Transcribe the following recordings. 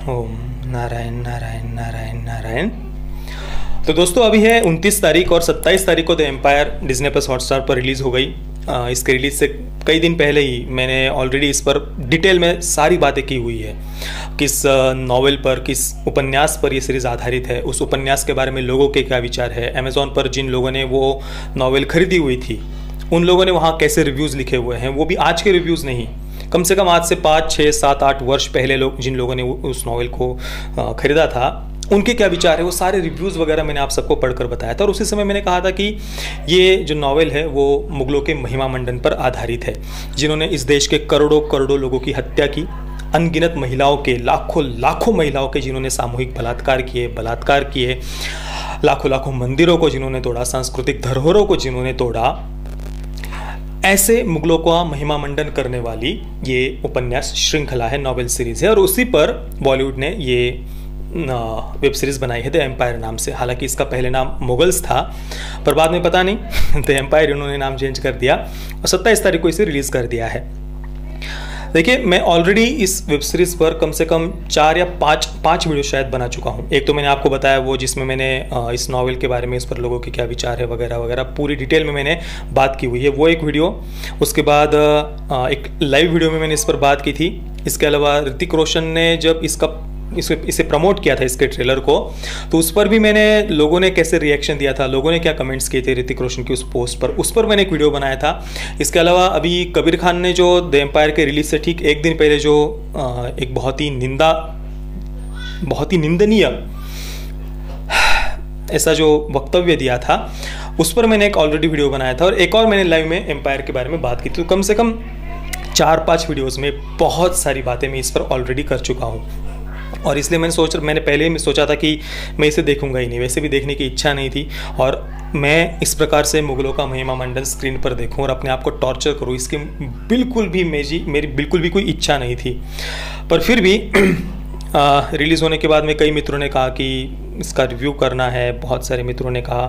ओम नारायण नारायण नारायण नारायण। तो दोस्तों अभी है 29 तारीख और 27 तारीख को the Empire Disney Plus Hotstar पर रिलीज़ हो गई। इसके रिलीज से कई दिन पहले ही मैंने ऑलरेडी इस पर डिटेल में सारी बातें की हुई है। किस नॉवेल पर, किस उपन्यास पर ये सीरीज़ आधारित है, उस उपन्यास के बारे में लोगों के क्या विचार है, अमेज़ॉन पर जिन लोगों ने वो नॉवेल खरीदी हुई थी उन लोगों ने वहाँ कैसे रिव्यूज़ लिखे हुए हैं, वो भी आज के रिव्यूज़ नहीं, कम से कम आज से 5, 6, 7, 8 वर्ष पहले जिन लोगों ने उस नॉवेल को खरीदा था उनके क्या विचार है, वो सारे रिव्यूज़ वगैरह मैंने आप सबको पढ़कर बताया था। और उसी समय मैंने कहा था कि ये जो नॉवेल है वो मुगलों के महिमा मंडन पर आधारित है, जिन्होंने इस देश के करोड़ों करोड़ों लोगों की हत्या की, अनगिनत महिलाओं के, लाखों लाखों महिलाओं के जिन्होंने सामूहिक बलात्कार किए, लाखों लाखों मंदिरों को जिन्होंने तोड़ा, सांस्कृतिक धरोहरों को जिन्होंने तोड़ा, ऐसे मुगलों का महिमा मंडन करने वाली ये उपन्यास श्रृंखला है, नॉवेल सीरीज है। और उसी पर बॉलीवुड ने ये वेब सीरीज बनाई है द एम्पायर नाम से। हालांकि इसका पहले नाम मुगल्स था, पर बाद में पता नहीं द एम्पायर इन्होंने नाम चेंज कर दिया और 27 तारीख को इसे रिलीज कर दिया है। देखिए, मैं ऑलरेडी इस वेब सीरीज पर कम से कम 4 या 5 वीडियो शायद बना चुका हूँ। एक तो मैंने आपको बताया वो जिसमें मैंने इस नॉवेल के बारे में, इस पर लोगों के क्या विचार है वगैरह वगैरह पूरी डिटेल में मैंने बात की हुई है, वो एक वीडियो। उसके बाद एक लाइव वीडियो में मैंने इस पर बात की थी। इसके अलावा ऋतिक रोशन ने जब इसे प्रमोट किया था, इसके ट्रेलर को, तो उस पर भी मैंने लोगों ने कैसे रिएक्शन दिया था, लोगों ने क्या कमेंट्स किए थे ऋतिक रोशन की उस पोस्ट पर, उस पर मैंने एक वीडियो बनाया था। इसके अलावा अभी कबीर खान ने जो द एम्पायर के रिलीज से ठीक एक दिन पहले जो एक बहुत ही निंदनीय ऐसा जो वक्तव्य दिया था, उस पर मैंने एक ऑलरेडी वीडियो बनाया था और एक और मैंने लाइव में एम्पायर के बारे में बात की थी। तो कम से कम 4-5 वीडियोज़ में बहुत सारी बातें मैं इस पर ऑलरेडी कर चुका हूँ और इसलिए मैंने पहले ही सोचा था कि मैं इसे देखूंगा ही नहीं, वैसे भी देखने की इच्छा नहीं थी और मैं इस प्रकार से मुगलों का महिमा मंडन स्क्रीन पर देखूं और अपने आप को टॉर्चर करूं, इसकी मेरी बिल्कुल भी कोई इच्छा नहीं थी। पर फिर भी रिलीज़ होने के बाद में कई मित्रों ने कहा कि इसका रिव्यू करना है, बहुत सारे मित्रों ने कहा,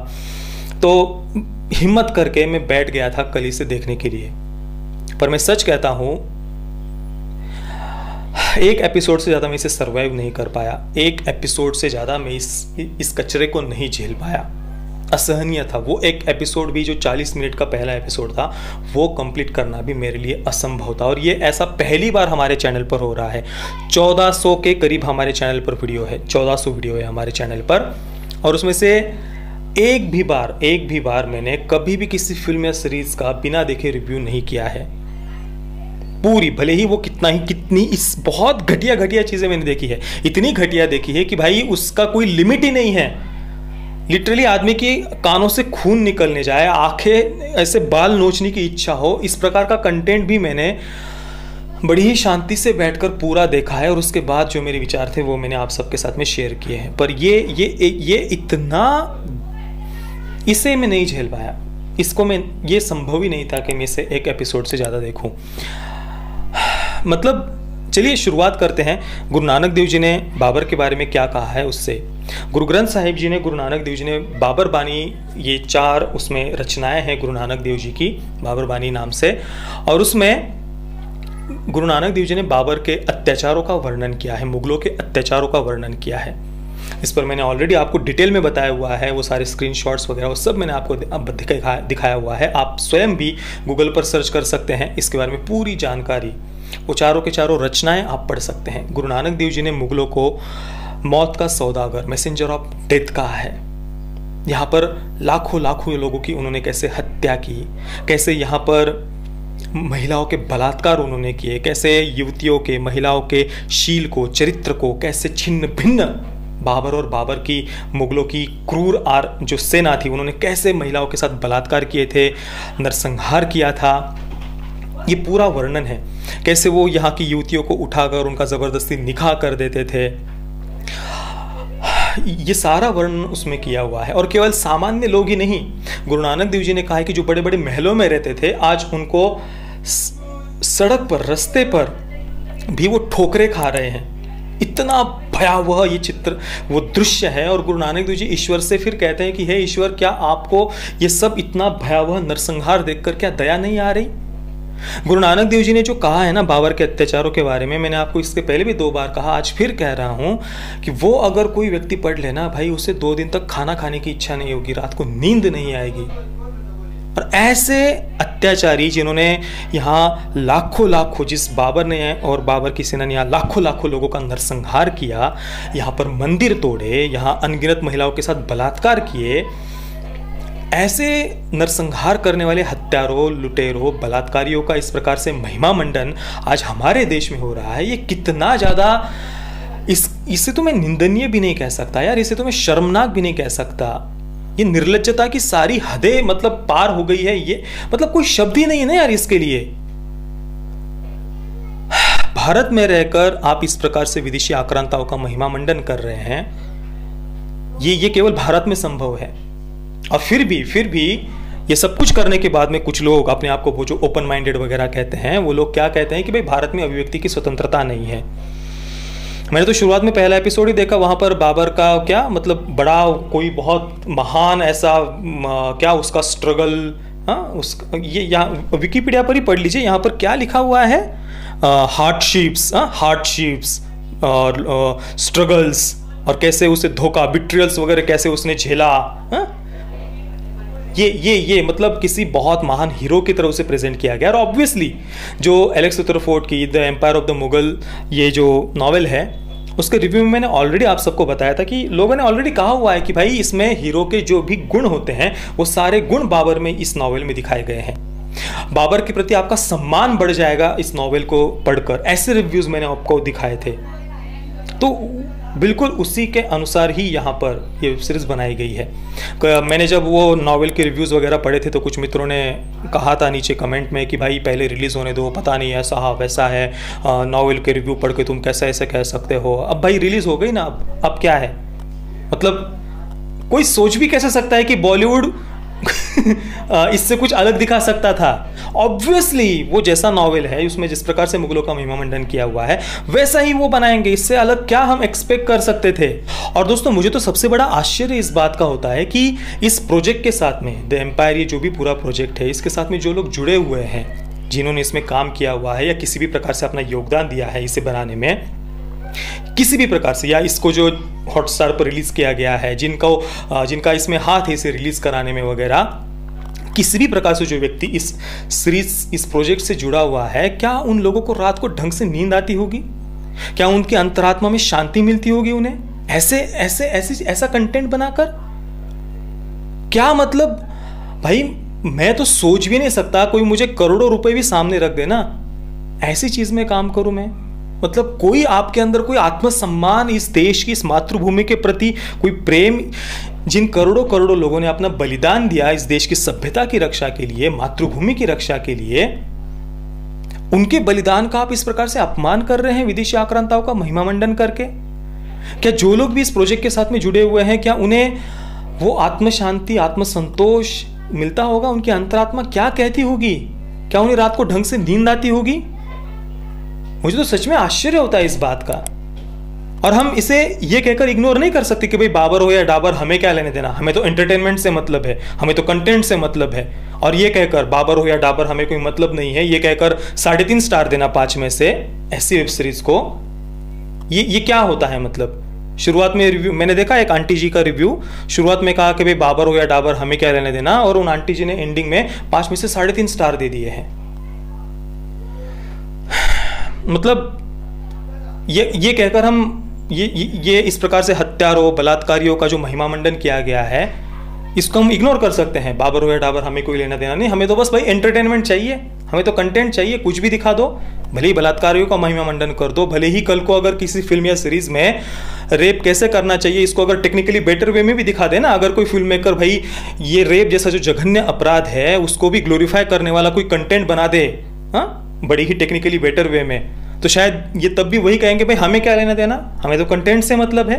तो हिम्मत करके मैं बैठ गया था कल इसे देखने के लिए। पर मैं सच कहता हूँ, एक एपिसोड से ज़्यादा मैं इसे सर्वाइव नहीं कर पाया, एक एपिसोड से ज़्यादा मैं इस कचरे को नहीं झेल पाया। असहनीय था वो एक एपिसोड भी, जो 40 मिनट का पहला एपिसोड था, वो कंप्लीट करना भी मेरे लिए असंभव था। और ये ऐसा पहली बार हमारे चैनल पर हो रहा है। 1400 के करीब हमारे चैनल पर वीडियो है, 1400 वीडियो है हमारे चैनल पर, और उसमें से एक भी बार मैंने कभी भी किसी फिल्म या सीरीज़ का बिना देखे रिव्यू नहीं किया है पूरी, भले ही वो कितनी इस बहुत घटिया चीज़ें मैंने देखी है, इतनी घटिया देखी है कि भाई उसका कोई लिमिट ही नहीं है। लिटरली आदमी के कानों से खून निकलने जाए, आंखें ऐसे बाल नोचने की इच्छा हो, इस प्रकार का कंटेंट भी मैंने बड़ी ही शांति से बैठकर पूरा देखा है और उसके बाद जो मेरे विचार थे वो मैंने आप सबके साथ में शेयर किए हैं। पर ये इतना, इसे मैं नहीं झेल पाया, ये संभव ही नहीं था कि मैं इसे एक एपिसोड से ज़्यादा देखूं। मतलब चलिए शुरुआत करते हैं। गुरु नानक देव जी ने बाबर के बारे में क्या कहा है उससे। गुरु ग्रंथ साहिब जी ने, गुरु नानक देव जी ने बाबर बानी, ये 4 उसमें रचनाएं हैं गुरु नानक देव जी की, बाबर बानी नाम से, और उसमें गुरु नानक देव जी ने बाबर के अत्याचारों का वर्णन किया है, मुगलों के अत्याचारों का वर्णन किया है। इस पर मैंने ऑलरेडी आपको डिटेल में बताया हुआ है, वो सारे स्क्रीनशॉट्स वगैरह वो सब मैंने आपको दिखाया हुआ है। आप स्वयं भी गूगल पर सर्च कर सकते हैं, इसके बारे में पूरी जानकारी, वो चारों के चारों रचनाएं आप पढ़ सकते हैं। गुरु नानक देव जी ने मुगलों को मौत का सौदागर, मैसेंजर ऑफ डेथ कहा है। यहाँ पर लाखों लोगों की उन्होंने कैसे हत्या की, कैसे यहाँ पर महिलाओं के बलात्कार उन्होंने किए, कैसे युवतियों के, महिलाओं के शील को, चरित्र को कैसे छिन्न भिन्न बाबर और बाबर की, मुगलों की क्रूर जो सेना थी, उन्होंने कैसे महिलाओं के साथ बलात्कार किए थे, नरसंहार किया था, ये पूरा वर्णन है। कैसे वो यहाँ की युवतियों को उठाकर उनका ज़बरदस्ती निकाह कर देते थे, ये सारा वर्णन उसमें किया हुआ है। और केवल सामान्य लोग ही नहीं, गुरु नानक देव जी ने कहा है कि जो बड़े बड़े महलों में रहते थे, आज उनको सड़क पर, रास्ते पर भी वो ठोकरें खा रहे हैं। इतना भयावह ये चित्र, वो दृश्य है। और गुरु नानक देव जी ईश्वर से फिर कहते हैं कि हे ईश्वर, क्या आपको ये सब इतना भयावह नरसंहार देखकर क्या दया नहीं आ रही? गुरु नानक देव जी ने जो कहा है ना बाबर के अत्याचारों के बारे में, मैंने आपको इसके पहले भी 2 बार कहा, आज फिर कह रहा हूं कि वो अगर कोई व्यक्ति पढ़ लेना भाई, उसे 2 दिन तक खाना खाने की इच्छा नहीं होगी, रात को नींद नहीं आएगी। और ऐसे अत्याचारी जिन्होंने यहाँ लाखों जिस बाबर ने और बाबर की सेना ने यहाँ लाखों लोगों का नरसंहार किया, यहाँ पर मंदिर तोड़े, यहाँ अनगिनत महिलाओं के साथ बलात्कार किए, ऐसे नरसंहार करने वाले हत्यारों, लुटेरों, बलात्कारियों का इस प्रकार से महिमा मंडन आज हमारे देश में हो रहा है। ये कितना ज़्यादा, इसे तो मैं निंदनीय भी नहीं कह सकता यार, इसे तो मैं शर्मनाक भी नहीं कह सकता। ये निर्लज्जता की सारी हदें मतलब पार हो गई है। ये मतलब कोई शब्द ही नहीं है ना यार इसके लिए। भारत में रहकर आप इस प्रकार से विदेशी आक्रांताओं का महिमा मंडन कर रहे हैं, ये केवल भारत में संभव है। और फिर भी ये सब कुछ करने के बाद में कुछ लोग अपने आप को वो जो ओपन माइंडेड वगैरह कहते हैं, वो लोग क्या कहते हैं कि भाई भारत में अभिव्यक्ति की स्वतंत्रता नहीं है। मैंने तो शुरुआत में पहला एपिसोड ही देखा, वहां पर बाबर का क्या मतलब बड़ा कोई बहुत महान ऐसा क्या उसका स्ट्रगल, उसका ये यहाँ विकिपीडिया पर ही पढ़ लीजिए, यहाँ पर क्या लिखा हुआ है, हार्डशिप्स और स्ट्रगल्स, और कैसे उसे धोखा, बिट्रियल्स वगैरह कैसे उसने झेला। ये मतलब किसी बहुत महान हीरो की तरह उसे प्रेजेंट किया गया। और ऑब्वियसली जो एलेक्स रदरफोर्ड की the Empire of the Mughal ये जो नॉवेल है, उसके रिव्यू में मैंने ऑलरेडी आप सबको बताया था कि लोगों ने ऑलरेडी कहा हुआ है कि भाई इसमें हीरो के जो भी गुण होते हैं वो सारे गुण बाबर में इस नॉवेल में दिखाए गए हैं। बाबर के प्रति आपका सम्मान बढ़ जाएगा इस नॉवेल को पढ़कर, ऐसे रिव्यूज मैंने आपको दिखाए थे। तो बिल्कुल उसी के अनुसार ही यहाँ पर ये वेब सीरीज़ बनाई गई है। मैंने जब वो नॉवेल के रिव्यूज़ वगैरह पढ़े थे तो कुछ मित्रों ने कहा था नीचे कमेंट में कि भाई पहले रिलीज़ होने दो, पता नहीं ऐसा वैसा है, नॉवेल के रिव्यू पढ़ के तुम कैसे ऐसे कह सकते हो। अब भाई रिलीज़ हो गई ना, अब क्या है, मतलब कोई सोच भी कैसे सकता है कि बॉलीवुड इससे कुछ अलग दिखा सकता था। ऑब्वियसली वो जैसा नॉवेल है उसमें जिस प्रकार से मुगलों का महिमा मंडन किया हुआ है वैसा ही वो बनाएंगे, इससे अलग क्या हम एक्सपेक्ट कर सकते थे। और दोस्तों मुझे तो सबसे बड़ा आश्चर्य इस बात का होता है कि इस प्रोजेक्ट के साथ में द एम्पायर, ये जो भी पूरा प्रोजेक्ट है, इसके साथ में जो लोग जुड़े हुए हैं, जिन्होंने इसमें काम किया हुआ है या किसी भी प्रकार से अपना योगदान दिया है इसे बनाने में, किसी भी प्रकार से, या इसको जो हॉटस्टार पर रिलीज किया गया है, जिनका इसमें हाथ है इसे रिलीज कराने में वगैरह, किसी भी प्रकार से जो व्यक्ति इस सीरीज, इस प्रोजेक्ट से जुड़ा हुआ है, क्या उन लोगों को रात को ढंग से नींद आती होगी? क्या उनकी अंतरात्मा में शांति मिलती होगी उन्हें ऐसा कंटेंट बनाकर? क्या मतलब भाई, मैं तो सोच भी नहीं सकता कोई मुझे करोड़ों रुपए भी सामने रख देना, ऐसी चीज में काम करूं मैं। मतलब कोई आपके अंदर कोई आत्मसम्मान, इस देश की, इस मातृभूमि के प्रति कोई प्रेम, जिन करोड़ों लोगों ने अपना बलिदान दिया इस देश की सभ्यता की रक्षा के लिए, मातृभूमि की रक्षा के लिए, उनके बलिदान का आप इस प्रकार से अपमान कर रहे हैं विदेशी आक्रांताओं का महिमा मंडन करके। क्या जो लोग भी इस प्रोजेक्ट के साथ में जुड़े हुए हैं, क्या उन्हें वो आत्म शांति, आत्मसंतोष मिलता होगा? उनकी अंतरात्मा क्या कहती होगी? क्या उन्हें रात को ढंग से नींद आती होगी? मुझे तो सच में आश्चर्य होता है इस बात का। और हम इसे ये कहकर इग्नोर नहीं कर सकते कि भाई बाबर हो या डाबर, हमें क्या लेने देना, हमें तो एंटरटेनमेंट से मतलब है, हमें तो कंटेंट से मतलब है। और ये कहकर बाबर हो या डाबर हमें कोई मतलब नहीं है, ये कहकर 3.5 स्टार देना 5 में से ऐसी वेब सीरीज को, ये क्या होता है? मतलब शुरुआत में रिव्यू मैंने देखा, एक आंटी जी का रिव्यू, शुरुआत में कहा कि भाई बाबर हो या डाबर हमें क्या लेने देना, और उन आंटी जी ने एंडिंग में 5 में से 3.5 स्टार दे दिए हैं। मतलब ये कहकर हम ये इस प्रकार से हत्यारों, बलात्कारियों का जो महिमा मंडन किया गया है, इसको हम इग्नोर कर सकते हैं। बाबर हो या डाबर हमें कोई लेना देना नहीं, हमें तो बस भाई एंटरटेनमेंट चाहिए, हमें तो कंटेंट चाहिए, कुछ भी दिखा दो, भले ही बलात्कारियों का महिमा मंडन कर दो, भले ही कल को अगर किसी फिल्म या सीरीज में रेप कैसे करना चाहिए इसको अगर टेक्निकली बेटर वे में भी दिखा देना, अगर कोई फिल्म मेकर भाई ये रेप जैसा जो जघन्य अपराध है उसको भी ग्लोरीफाई करने वाला कोई कंटेंट बना दे, बड़ी ही टेक्निकली बेटर वे में, तो शायद ये तब भी वही कहेंगे भाई हमें क्या लेना देना, हमें तो कंटेंट से मतलब है।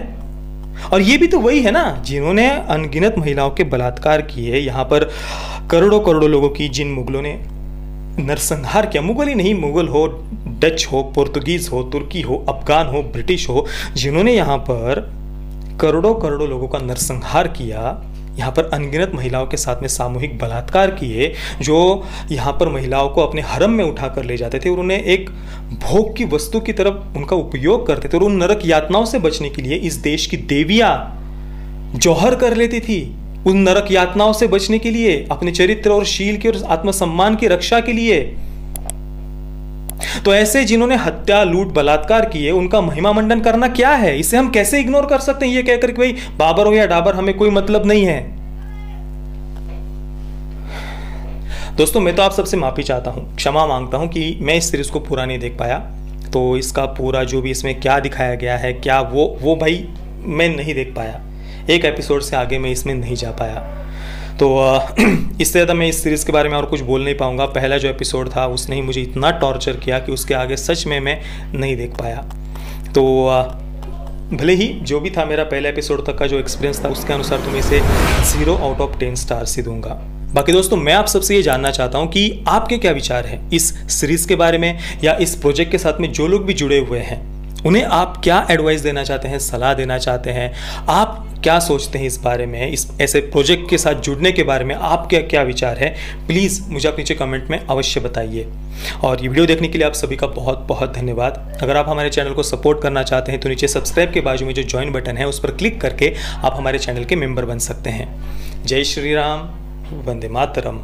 और ये भी तो वही है ना जिन्होंने अनगिनत महिलाओं के बलात्कार किए, यहाँ पर करोड़ों लोगों की, जिन मुगलों ने नरसंहार किया, मुगल ही नहीं, मुगल हो, डच हो, पुर्तगीज हो, तुर्की हो, अफगान हो, ब्रिटिश हो, जिन्होंने यहाँ पर करोड़ों लोगों का नरसंहार किया, यहाँ पर अनगिनत महिलाओं के साथ में सामूहिक बलात्कार किए, जो यहाँ पर महिलाओं को अपने हरम में उठा कर ले जाते थे और उन्हें एक भोग की वस्तु की तरफ उनका उपयोग करते थे, और उन नरक यातनाओं से बचने के लिए इस देश की देवियाँ जौहर कर लेती थी। उन नरक यातनाओं से बचने के लिए, अपने चरित्र और शील के और आत्मसम्मान की रक्षा के लिए। तो ऐसे जिन्होंने हत्या, लूट, बलात्कार किए, उनका महिमा मंडन करना क्या है? इसे हम कैसे इग्नोर कर सकते हैं ये कहकर कि भाई बाबर हो या डाबर, हमें कोई मतलब नहीं है। दोस्तों, मैं तो आप सबसे माफी चाहता हूं, क्षमा मांगता हूं कि मैं इस सीरीज को पूरा नहीं देख पाया। तो इसका पूरा जो भी इसमें क्या दिखाया गया है, क्या वो भाई मैं नहीं देख पाया। एक एपिसोड से आगे मैं इसमें नहीं जा पाया। तो इससे ज़्यादा मैं इस सीरीज़ के बारे में और कुछ बोल नहीं पाऊँगा। पहला जो एपिसोड था उसने ही मुझे इतना टॉर्चर किया कि उसके आगे सच में मैं नहीं देख पाया। तो भले ही जो भी था, मेरा पहले एपिसोड तक का जो एक्सपीरियंस था उसके अनुसार तो मैं इसे 0 आउट ऑफ 10 स्टार्स ही दूंगा। बाकी दोस्तों, मैं आप सबसे ये जानना चाहता हूँ कि आपके क्या विचार हैं इस सीरीज़ के बारे में, या इस प्रोजेक्ट के साथ में जो लोग भी जुड़े हुए हैं उन्हें आप क्या एडवाइस देना चाहते हैं, सलाह देना चाहते हैं? आप क्या सोचते हैं इस बारे में, इस ऐसे प्रोजेक्ट के साथ जुड़ने के बारे में आपके क्या विचार है? प्लीज़ मुझे आप नीचे कमेंट में अवश्य बताइए। और ये वीडियो देखने के लिए आप सभी का बहुत बहुत धन्यवाद। अगर आप हमारे चैनल को सपोर्ट करना चाहते हैं तो नीचे सब्सक्राइब के बाजू में जो ज्वाइन बटन है उस पर क्लिक करके आप हमारे चैनल के मेंबर बन सकते हैं। जय श्री राम, वंदे मातरम।